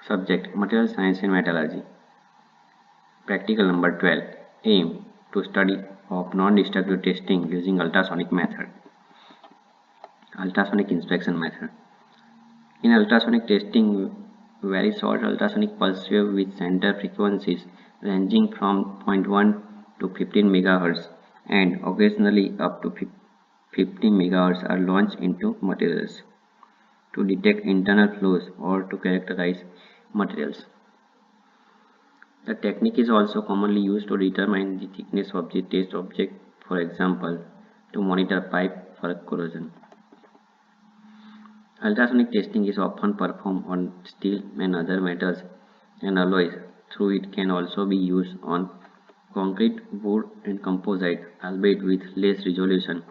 Subject: Material Science and Metallurgy. Practical number 12. Aim: to study of non-destructive testing using ultrasonic method. Ultrasonic inspection method. In ultrasonic testing, very short ultrasonic pulse wave with center frequencies ranging from 0.1 to 15 MHz and occasionally up to 50 MHz are launched into materials to detect internal flows or to characterize materials. The technique is also commonly used to determine the thickness of the test object, for example, to monitor pipe for corrosion. Ultrasonic testing is often performed on steel and other metals and alloys, though it can also be used on concrete, wood, and composite, albeit with less resolution.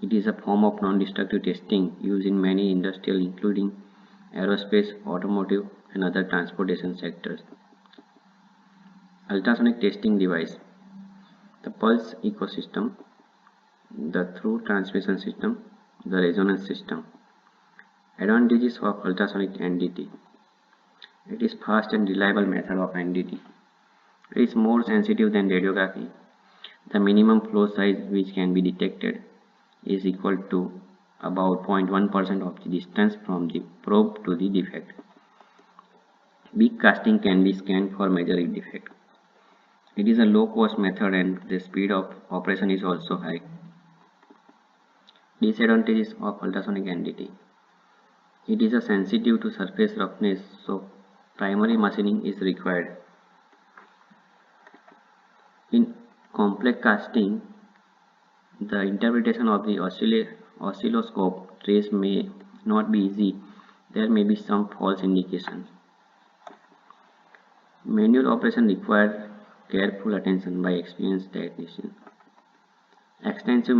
It is a form of non-destructive testing used in many industrial, including aerospace, automotive, and other transportation sectors. Ultrasonic testing device: the pulse ecosystem, the through transmission system, the resonance system. Advantages of ultrasonic NDT: it is fast and reliable method of NDT. It is more sensitive than radiography. The minimum flow size which can be detected is equal to about 0.1% of the distance from the probe to the defect. Big casting can be scanned for measuring defect. It is a low-cost method and the speed of operation is also high. Disadvantages of ultrasonic NDT: it is sensitive to surface roughness, so primary machining is required. In complex casting, the interpretation of the oscilloscope trace may not be easy. There may be some false indications. Manual operation requires careful attention by experienced technicians. Extensive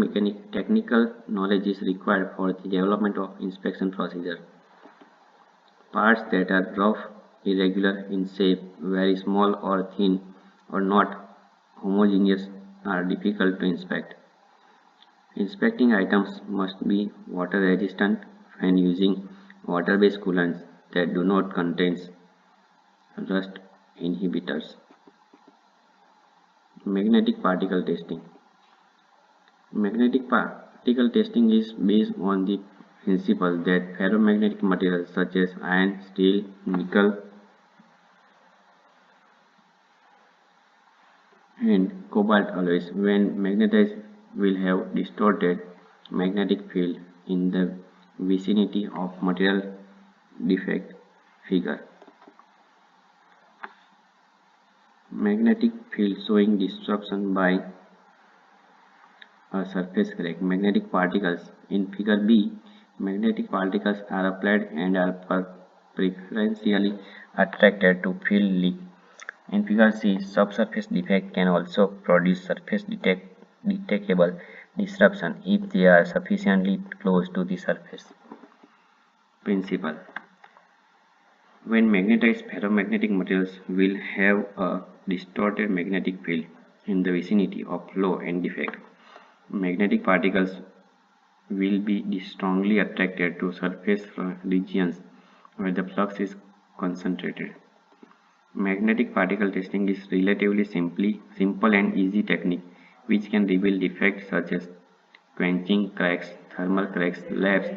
technical knowledge is required for the development of inspection procedure. Parts that are rough, irregular in shape, very small or thin, or not homogeneous are difficult to inspect. Inspecting items must be water resistant when using water-based coolants that do not contain rust inhibitors. Magnetic particle testing. Magnetic particle testing is based on the principle that ferromagnetic materials such as iron, steel, nickel, and cobalt alloys, when magnetized, will have distorted magnetic field in the vicinity of material defect. Figure: magnetic field showing disruption by a surface crack. Magnetic particles. In figure B, magnetic particles are applied and are preferentially attracted to field leak. In figure C, subsurface defect can also produce surface detectable disruption if they are sufficiently close to the surface. Principle: when magnetized, ferromagnetic materials will have a distorted magnetic field in the vicinity of flow and defect. Magnetic particles will be strongly attracted to surface regions where the flux is concentrated. Magnetic particle testing is relatively simple and easy technique which can reveal defects such as quenching cracks, thermal cracks, lapse,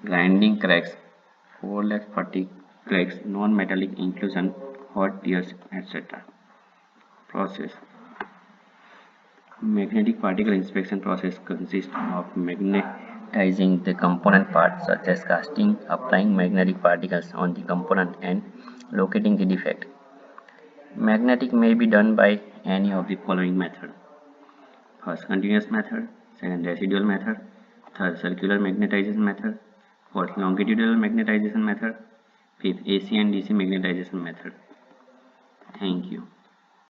grinding cracks, overlap fatigue cracks, non-metallic inclusion, hot tears, etc. Process: magnetic particle inspection process consists of magnetizing the component parts such as casting, applying magnetic particles on the component and locating the defect. Magnetic may be done by any of the following methods: first, continuous method; second, residual method; third, circular magnetization method; fourth, longitudinal magnetization method; fifth, AC and DC magnetization method. Thank you.